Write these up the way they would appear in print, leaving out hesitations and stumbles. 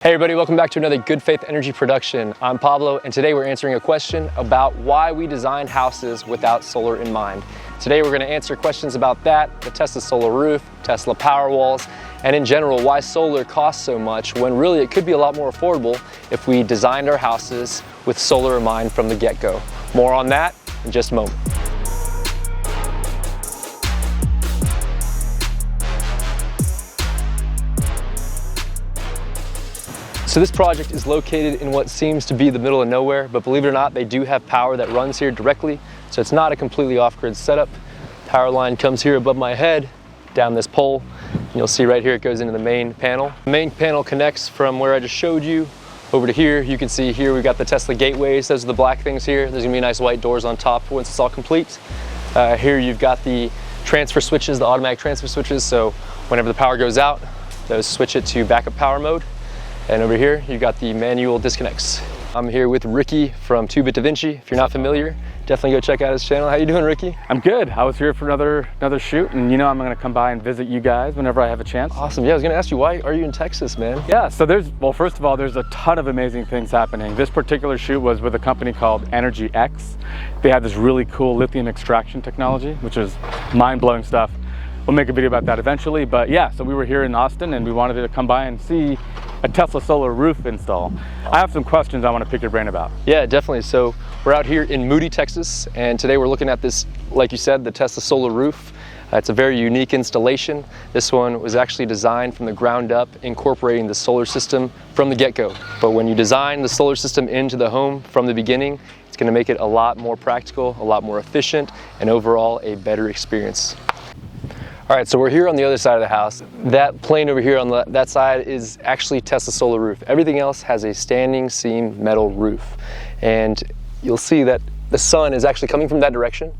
Hey everybody, welcome back to another Good Faith Energy production. I'm Pablo, and today we're answering a question about why we design houses without solar in mind. Today we're going to answer questions about that, the Tesla solar roof, Tesla power walls, and in general why solar costs so much when really it could be a lot more affordable if we designed our houses with solar in mind from the get-go. More on that in just a moment. So this project is located in what seems to be the middle of nowhere, but believe it or not, they do have power that runs here directly, so it's not a completely off-grid setup. Power line comes here above my head, down this pole, and you'll see right here it goes into the main panel. The main panel connects from where I just showed you over to here. You can see here we've got the Tesla gateways. Those are the black things here. There's gonna be nice white doors on top once it's all complete. Here you've got the transfer switches, the automatic transfer switches, so whenever the power goes out, those switch it to backup power mode. And over here, you've got the manual disconnects. I'm here with Ricky from 2-Bit Da Vinci. If you're not familiar, definitely go check out his channel. How you doing, Ricky? I'm good. I was here for another shoot, and you know I'm gonna come by and visit you guys whenever I have a chance. Awesome. Yeah, I was gonna ask you, why are you in Texas, man? Yeah, so first of all, there's a ton of amazing things happening. This particular shoot was with a company called Energy X. They have this really cool lithium extraction technology, which is mind-blowing stuff. We'll make a video about that eventually, but yeah, so we were here in Austin and we wanted to come by and see a Tesla solar roof install. I have some questions I want to pick your brain about. Yeah, definitely. So we're out here in Moody, Texas, and today we're looking at this, like you said, the Tesla solar roof. It's a very unique installation. This one was actually designed from the ground up, incorporating the solar system from the get-go. But when you design the solar system into the home from the beginning, it's going to make it a lot more practical, a lot more efficient, and overall a better experience. All right, so we're here on the other side of the house. That plane over here on that side is actually Tesla solar roof. Everything else has a standing seam metal roof. And you'll see that the sun is actually coming from that direction,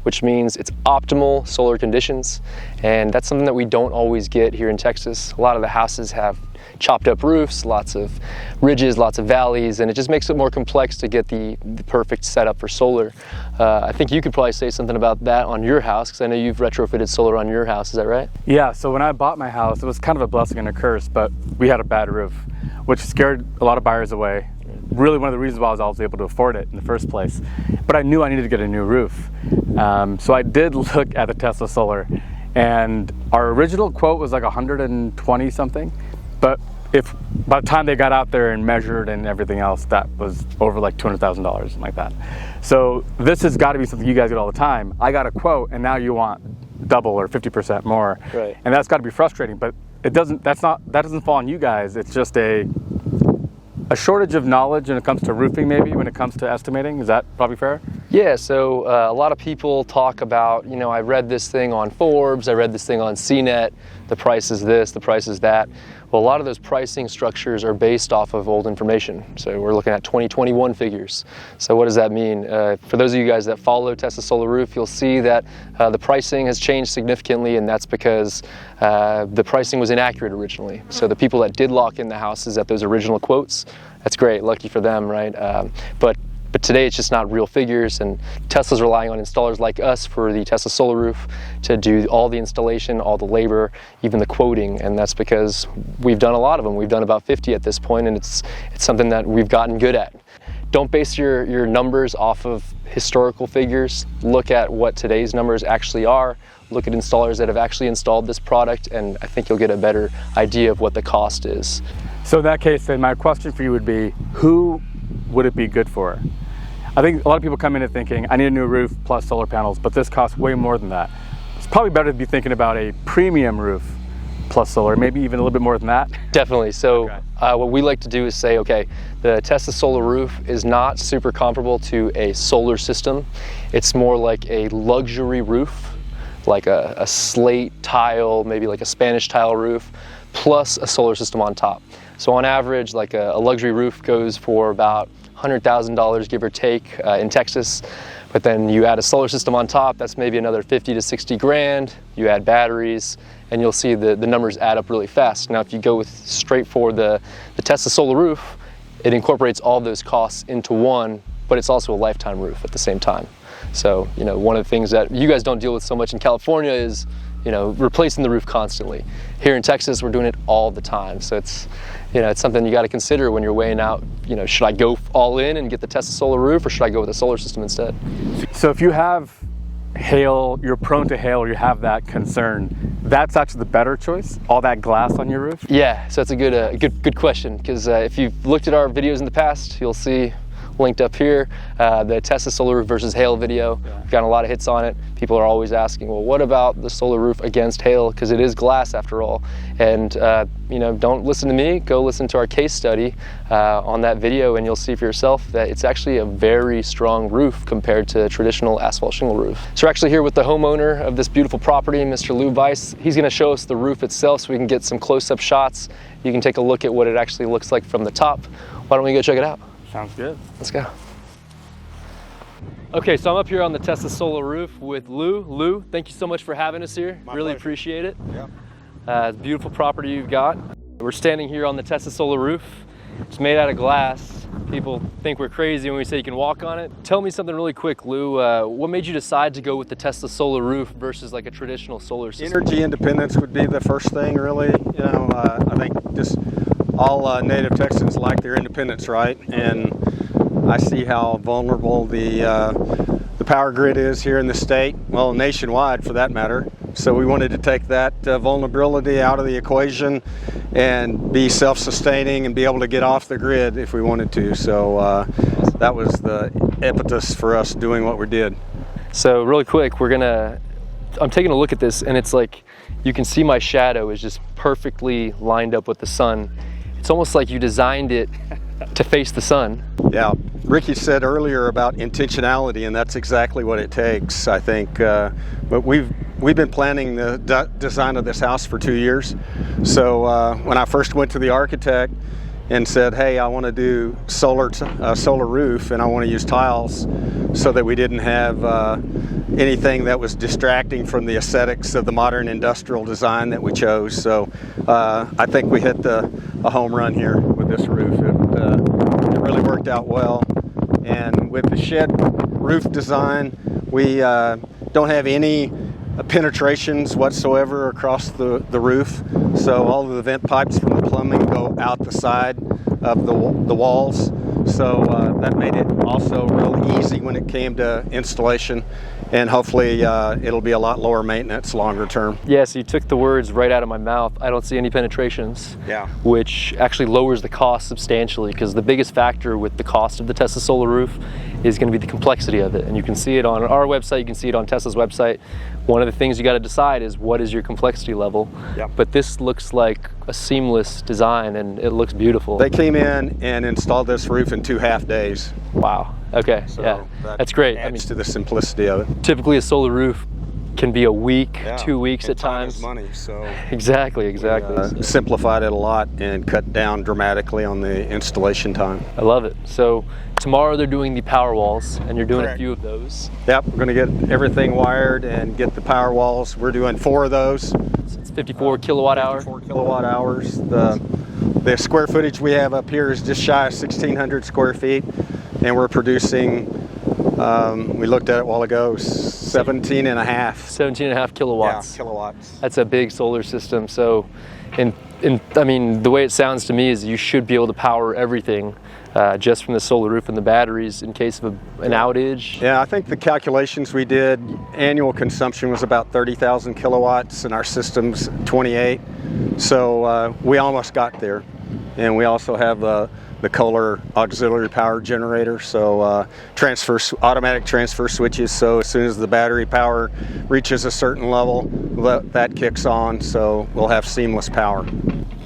which means it's optimal solar conditions. And that's something that we don't always get here in Texas. A lot of the houses have chopped up roofs, lots of ridges, lots of valleys, and it just makes it more complex to get the perfect setup for solar. I think you could probably say something about that on your house, because I know you've retrofitted solar on your house, is that right? Yeah, so when I bought my house, it was kind of a blessing and a curse, but we had a bad roof, which scared a lot of buyers away. Really one of the reasons why I was able to afford it in the first place. But I knew I needed to get a new roof. So I did look at the Tesla solar, and our original quote was like 120 something. But if by the time they got out there and measured and everything else, that was over like $200,000, something like that. So this has got to be something you guys get all the time. I got a quote, and now you want double or 50% more, right? And that's got to be frustrating. But it doesn't. That doesn't fall on you guys. It's just a shortage of knowledge when it comes to roofing, maybe when it comes to estimating. Is that probably fair? Yeah, so a lot of people talk about, you know, I read this thing on Forbes, I read this thing on CNET, the price is this, the price is that. Well, a lot of those pricing structures are based off of old information. So we're looking at 2021 figures. So what does that mean? For those of you guys that follow Tesla solar roof, you'll see that the pricing has changed significantly, and that's because the pricing was inaccurate originally. So the people that did lock in the houses at those original quotes, that's great, lucky for them, right? But today it's just not real figures, and Tesla's relying on installers like us for the Tesla solar roof to do all the installation, all the labor, even the quoting, and that's because we've done a lot of them. We've done about 50 at this point, and it's something that we've gotten good at. Don't base your numbers off of historical figures. Look at what today's numbers actually are. Look at installers that have actually installed this product, and I think you'll get a better idea of what the cost is. So in that case, then my question for you would be, who would it be good for? I think a lot of people come in and thinking, I need a new roof plus solar panels, but this costs way more than that. It's probably better to be thinking about a premium roof plus solar, maybe even a little bit more than that. Definitely. So okay. What we like to do is say, okay, the Tesla solar roof is not super comparable to a solar system. It's more like a luxury roof, like a slate tile, maybe like a Spanish tile roof, plus a solar system on top. So on average, like a luxury roof goes for about $100,000, give or take, in Texas. But then you add a solar system on top, that's maybe another 50 to 60 grand. You add batteries, and you'll see the numbers add up really fast. Now, if you go straight for the Tesla solar roof, it incorporates all those costs into one, but it's also a lifetime roof at the same time. So, you know, one of the things that you guys don't deal with so much in California is replacing the roof constantly. Here in Texas, we're doing it all the time. So it's something you got to consider when you're weighing out, should I go all in and get the Tesa solar roof, or should I go with a solar system instead? So if you have hail, you're prone to hail, or you have that concern, that's actually the better choice, all that glass on your roof? Yeah, so that's a good question, because if you've looked at our videos in the past, you'll see linked up here, the Tesa solar roof versus hail video. We've gotten a lot of hits on it. People are always asking, well, what about the solar roof against hail? Because it is glass after all. And don't listen to me, go listen to our case study on that video, and you'll see for yourself that it's actually a very strong roof compared to a traditional asphalt shingle roof. So we're actually here with the homeowner of this beautiful property, Mr. Lou Weiss. He's gonna show us the roof itself so we can get some close-up shots. You can take a look at what it actually looks like from the top. Why don't we go check it out? Sounds good. Let's go. Okay, so I'm up here on the Tesa solar roof with Lou. Lou, thank you so much for having us here. My really pleasure. appreciate it. Yeah. Beautiful property you've got. We're standing here on the Tesa solar roof. It's made out of glass. People think we're crazy when we say you can walk on it. Tell me something really quick, Lou. What made you decide to go with the Tesa solar roof versus like a traditional solar system? Energy independence would be the first thing, really. I think just all native Texans like their independence, right? And I see how vulnerable the power grid is here in the state, well, nationwide for that matter. So we wanted to take that vulnerability out of the equation and be self-sustaining and be able to get off the grid if we wanted to. So that was the impetus for us doing what we did. So really quick, I'm taking a look at this, and it's like you can see my shadow is just perfectly lined up with the sun. It's almost like you designed it to face the sun. Yeah, Ricky said earlier about intentionality, and that's exactly what it takes, I think. But we've been planning the design of this house for 2 years. So when I first went to the architect and said, hey, I want to do solar roof, and I want to use tiles so that we didn't have anything that was distracting from the aesthetics of the modern industrial design that we chose. So I think we hit a home run here with this roof. It really worked out well. And with the shed roof design, we don't have any penetrations whatsoever across the roof. So all of the vent pipes from the plumbing go out the side of the walls. So that made it also real easy when it came to installation, and hopefully it'll be a lot lower maintenance longer term. Yeah, so you took the words right out of my mouth. I don't see any penetrations, Yeah. which actually lowers the cost substantially, because the biggest factor with the cost of the Tesa solar roof is going to be the complexity of it. And you can see it on our website, you can see it on Tesa's website. One of the things you got to decide is what is your complexity level. Yep. But this looks like a seamless design, and it looks beautiful. They came in and installed this roof in 2.5 days. Wow. Okay. So yeah. That's great. Adds to the simplicity of it. Typically a solar roof can be a week, Yeah, 2 weeks and at time times. is money, so Exactly. simplified it a lot and cut down dramatically on the installation time. I love it. So tomorrow they're doing the power walls, and you're doing Correct. a few of those. Yep, we're going to get everything wired and get the power walls. We're doing 4 of those. So it's 54 kilowatt hour. 4 kilowatt hours. The square footage we have up here is just shy of 1,600 square feet, and we're producing, we looked at it a while ago, 17 and a half. 17 and a half kilowatts. Yeah, kilowatts. That's a big solar system. So, I mean, the way it sounds to me is you should be able to power everything just from the solar roof and the batteries in case of an outage. Yeah, I think the calculations we did, annual consumption was about 30,000 kilowatts, and our system's 28. So we almost got there. And we also have the Kohler auxiliary power generator, so automatic transfer switches. So as soon as the battery power reaches a certain level, that kicks on. So we'll have seamless power.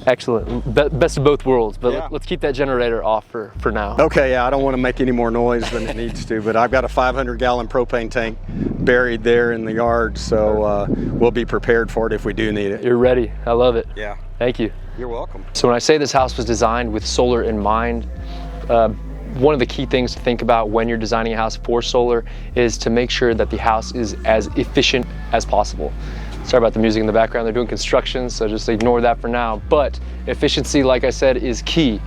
Excellent. Best of both worlds, but Yeah. let's keep that generator off for now. Okay, yeah, I don't want to make any more noise than it needs to, but I've got a 500-gallon propane tank buried there in the yard, so we'll be prepared for it if we do need it. You're ready. I love it. Yeah. Thank you. You're welcome. So when I say this house was designed with solar in mind, one of the key things to think about when you're designing a house for solar is to make sure that the house is as efficient as possible. Sorry about the music in the background. They're doing construction, so just ignore that for now. But efficiency, like I said, is key.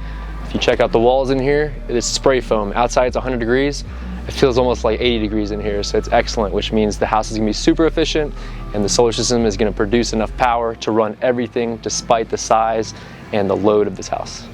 If you check out the walls in here, it is spray foam. Outside it's 100 degrees. It feels almost like 80 degrees in here, so it's excellent, which means the house is gonna be super efficient and the solar system is gonna produce enough power to run everything despite the size and the load of this house.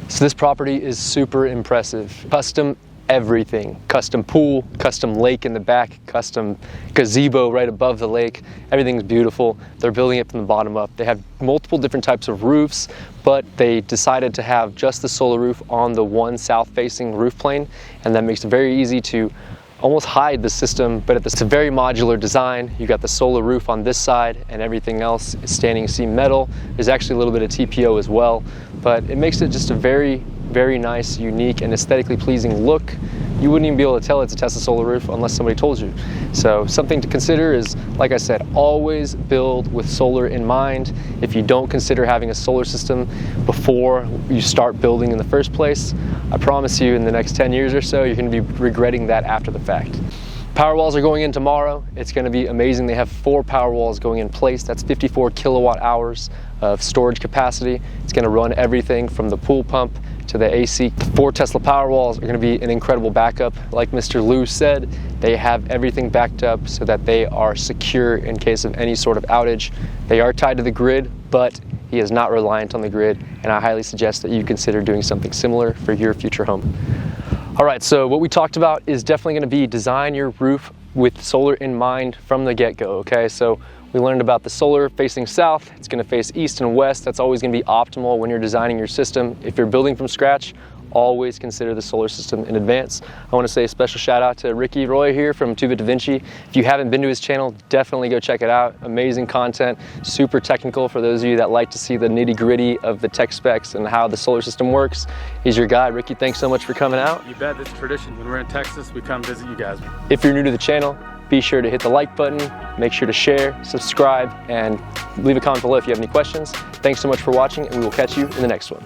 So this property is super impressive. Custom everything. Custom pool, custom lake in the back, custom gazebo right above the lake. Everything's beautiful. They're building it from the bottom up. They have multiple different types of roofs, but they decided to have just the solar roof on the one south-facing roof plane, and that makes it very easy to almost hide the system, but it's a very modular design. You got the solar roof on this side and everything else is standing seam metal. There's actually a little bit of TPO as well, but it makes it just a very, very nice, unique, and aesthetically pleasing look. You wouldn't even be able to tell it's a Tesa solar roof unless somebody told you. So something to consider is, like I said, always build with solar in mind. If you don't consider having a solar system before you start building in the first place, I promise you in the next 10 years or so, you're gonna be regretting that after the fact. Power walls are going in tomorrow. It's gonna be amazing. They have 4 power walls going in place. That's 54 kilowatt hours of storage capacity. It's gonna run everything from the pool pump to the AC. The 4 Tesla power walls are gonna be an incredible backup. Like Mr. Liu said, they have everything backed up so that they are secure in case of any sort of outage. They are tied to the grid, but he is not reliant on the grid, and I highly suggest that you consider doing something similar for your future home. All right, so what we talked about is definitely gonna be design your roof with solar in mind from the get-go, okay? So we learned about the solar facing south. It's gonna face east and west. That's always gonna be optimal when you're designing your system. If you're building from scratch, always consider the solar system in advance. I wanna say a special shout out to Ricky Roy here from 2-Bit Da Vinci. If you haven't been to his channel, definitely go check it out. Amazing content, super technical for those of you that like to see the nitty gritty of the tech specs and how the solar system works. He's your guy. Ricky, thanks so much for coming out. You bet, it's tradition. When we're in Texas, we come visit you guys. If you're new to the channel, be sure to hit the like button, make sure to share, subscribe, and leave a comment below if you have any questions. Thanks so much for watching, and we will catch you in the next one.